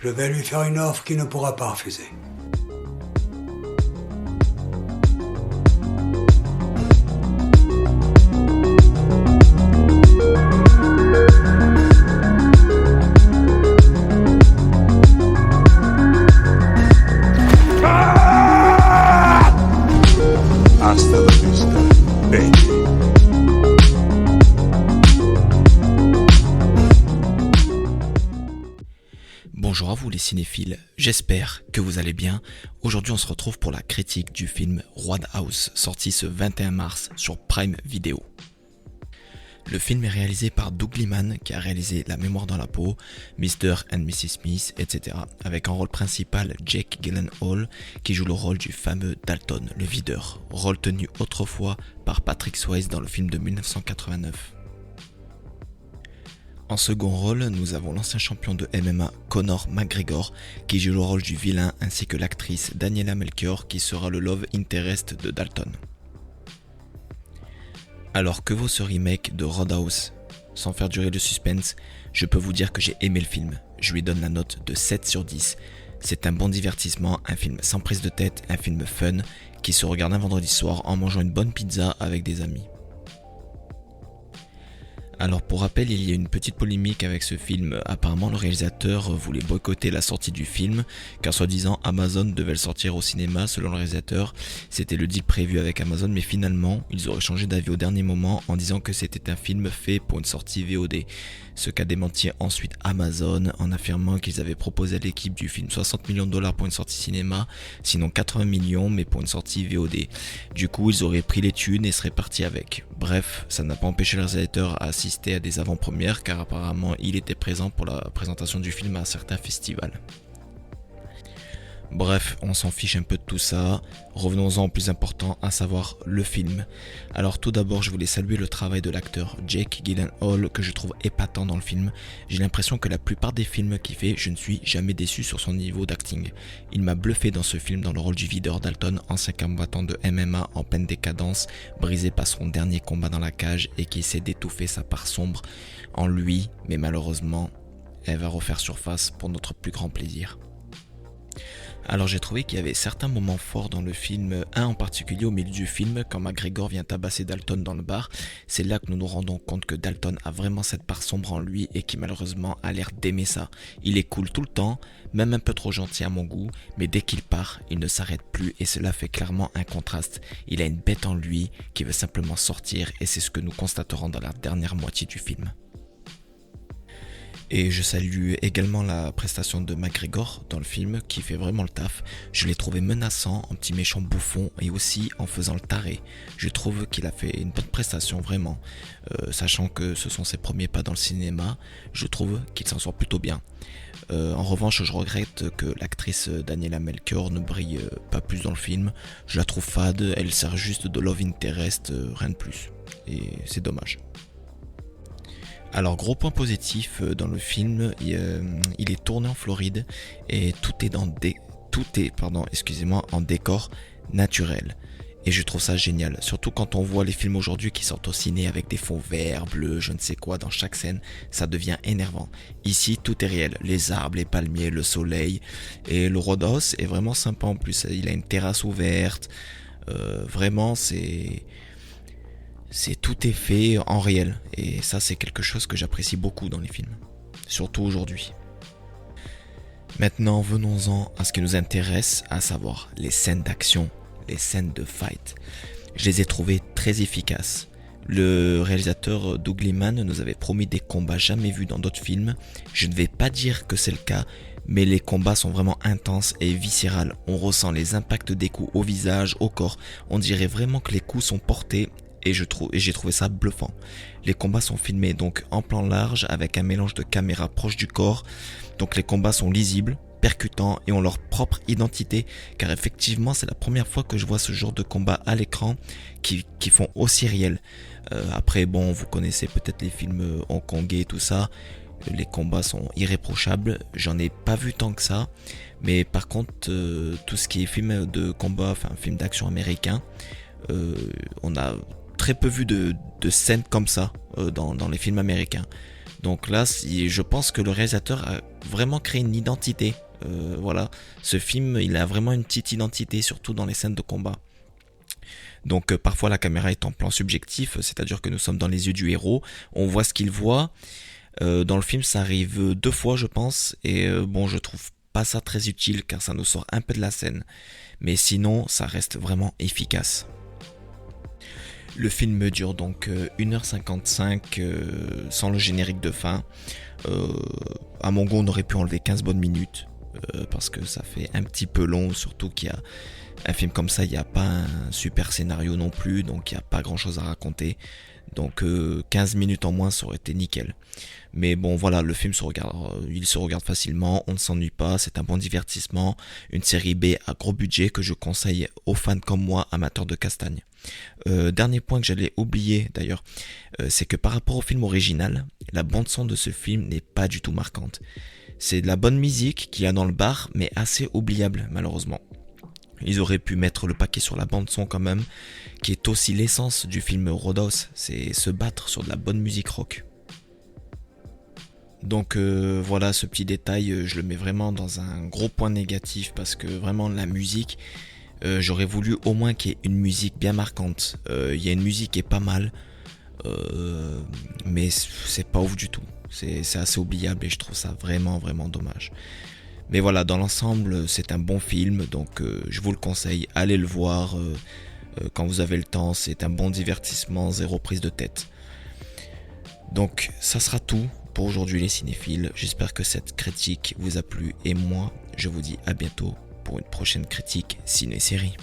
Je vais lui faire une offre qu'il ne pourra pas refuser. Hasta la vista, baby. Bonjour à vous les cinéphiles, j'espère que vous allez bien. Aujourd'hui on se retrouve pour la critique du film Roadhouse, sorti ce 21 mars sur Prime Video. Le film est réalisé par Doug Liman qui a réalisé La mémoire dans la peau, Mr. and Mrs. Smith, etc. Avec en rôle principal Jake Gyllenhaal qui joue le rôle du fameux Dalton, le videur, rôle tenu autrefois par Patrick Swayze dans le film de 1989. En second rôle, nous avons l'ancien champion de MMA Conor McGregor qui joue le rôle du vilain ainsi que l'actrice Daniela Melchior qui sera le love interest de Dalton. Alors que vaut ce remake de Roadhouse? Sans faire durer le suspense, je peux vous dire que j'ai aimé le film. Je lui donne la note de 7 sur 10. C'est un bon divertissement, un film sans prise de tête, un film fun qui se regarde un vendredi soir en mangeant une bonne pizza avec des amis. Alors pour rappel, il y a une petite polémique avec ce film. Apparemment le réalisateur voulait boycotter la sortie du film car soi-disant Amazon devait le sortir au cinéma selon le réalisateur. C'était le deal prévu avec Amazon mais finalement ils auraient changé d'avis au dernier moment en disant que c'était un film fait pour une sortie VOD. Ce qu'a démenti ensuite Amazon en affirmant qu'ils avaient proposé à l'équipe du film 60 millions de dollars pour une sortie cinéma, sinon 80 millions mais pour une sortie VOD. Du coup ils auraient pris les thunes et seraient partis avec. Bref, ça n'a pas empêché le réalisateur à assister à des avant-premières car apparemment il était présent pour la présentation du film à certains festivals. Bref, on s'en fiche un peu de tout ça, revenons-en au plus important, à savoir le film. Alors tout d'abord, je voulais saluer le travail de l'acteur Jake Gyllenhaal que je trouve épatant dans le film. J'ai l'impression que la plupart des films qu'il fait, je ne suis jamais déçu sur son niveau d'acting. Il m'a bluffé dans ce film dans le rôle du videur Dalton, ancien combattant de MMA en pleine décadence, brisé par son dernier combat dans la cage et qui essaie d'étouffer sa part sombre en lui, mais malheureusement, elle va refaire surface pour notre plus grand plaisir. Alors j'ai trouvé qu'il y avait certains moments forts dans le film, un en particulier au milieu du film quand McGregor vient tabasser Dalton dans le bar. C'est là que nous nous rendons compte que Dalton a vraiment cette part sombre en lui et qui malheureusement a l'air d'aimer ça. Il est cool tout le temps, même un peu trop gentil à mon goût, mais dès qu'il part, il ne s'arrête plus et cela fait clairement un contraste. Il a une bête en lui qui veut simplement sortir et c'est ce que nous constaterons dans la dernière moitié du film. Et je salue également la prestation de McGregor dans le film qui fait vraiment le taf. Je l'ai trouvé menaçant, un petit méchant bouffon et aussi en faisant le taré. Je trouve qu'il a fait une bonne prestation vraiment. Sachant que ce sont ses premiers pas dans le cinéma, je trouve qu'il s'en sort plutôt bien. En revanche, je regrette que l'actrice Daniela Melchior ne brille pas plus dans le film. Je la trouve fade, elle sert juste de love interest, rien de plus. Et c'est dommage. Alors gros point positif dans le film, il est tourné en Floride et tout est en décor naturel. Et je trouve ça génial, surtout quand on voit les films aujourd'hui qui sortent au ciné avec des fonds verts, bleus, je ne sais quoi dans chaque scène, ça devient énervant. Ici tout est réel, les arbres, les palmiers, le soleil et le Roadhouse est vraiment sympa en plus, il a une terrasse ouverte, vraiment tout est fait en réel et ça c'est quelque chose que j'apprécie beaucoup dans les films, surtout aujourd'hui. Maintenant venons-en à ce qui nous intéresse, à savoir les scènes d'action, les scènes de fight. Je les ai trouvées très efficaces. Le réalisateur Doug Liman nous avait promis des combats jamais vus dans d'autres films. Je ne vais pas dire que c'est le cas, mais les combats sont vraiment intenses et viscérales. On ressent les impacts des coups au visage, au corps. On dirait vraiment que les coups sont portés. Et j'ai trouvé ça bluffant. Les combats sont filmés donc en plan large avec un mélange de caméras proches du corps. Donc les combats sont lisibles, percutants et ont leur propre identité. Car effectivement c'est la première fois que je vois ce genre de combat à l'écran qui font aussi réel. Après bon, vous connaissez peut-être les films hongkongais et tout ça. Les combats sont irréprochables. J'en ai pas vu tant que ça. Mais par contre tout ce qui est film de combat, enfin film d'action américain, on a très peu vu de scènes comme ça dans les films américains. Donc là, je pense que le réalisateur a vraiment créé une identité. Voilà, ce film, il a vraiment une petite identité, surtout dans les scènes de combat. Donc parfois la caméra est en plan subjectif, c'est-à-dire que nous sommes dans les yeux du héros, on voit ce qu'il voit. Dans le film, ça arrive 2 fois, je pense, et bon, je trouve pas ça très utile car ça nous sort un peu de la scène. Mais sinon, ça reste vraiment efficace. Le film dure donc 1h55 sans le générique de fin. À mon goût, on aurait pu enlever 15 bonnes minutes parce que ça fait un petit peu long, surtout qu'il y a un film comme ça, il n'y a pas un super scénario non plus, donc il n'y a pas grand chose à raconter. Donc 15 minutes en moins, ça aurait été nickel. Mais bon voilà, le film il se regarde facilement, on ne s'ennuie pas, c'est un bon divertissement, une série B à gros budget que je conseille aux fans comme moi, amateurs de castagne. Dernier point que j'allais oublier d'ailleurs, c'est que par rapport au film original, la bande son de ce film n'est pas du tout marquante. C'est de la bonne musique qu'il y a dans le bar, mais assez oubliable malheureusement. Ils auraient pu mettre le paquet sur la bande son quand même, qui est aussi l'essence du film Roadhouse, c'est se battre sur de la bonne musique rock. Donc voilà, ce petit détail, je le mets vraiment dans un gros point négatif parce que vraiment la musique, j'aurais voulu au moins qu'il y ait une musique bien marquante. Il y a une musique qui est pas mal, mais c'est pas ouf du tout. C'est assez oubliable et je trouve ça vraiment vraiment dommage. Mais voilà, dans l'ensemble, c'est un bon film, donc je vous le conseille, allez le voir quand vous avez le temps, c'est un bon divertissement, zéro prise de tête. Donc ça sera tout pour aujourd'hui les cinéphiles, j'espère que cette critique vous a plu et moi, je vous dis à bientôt pour une prochaine critique ciné-série.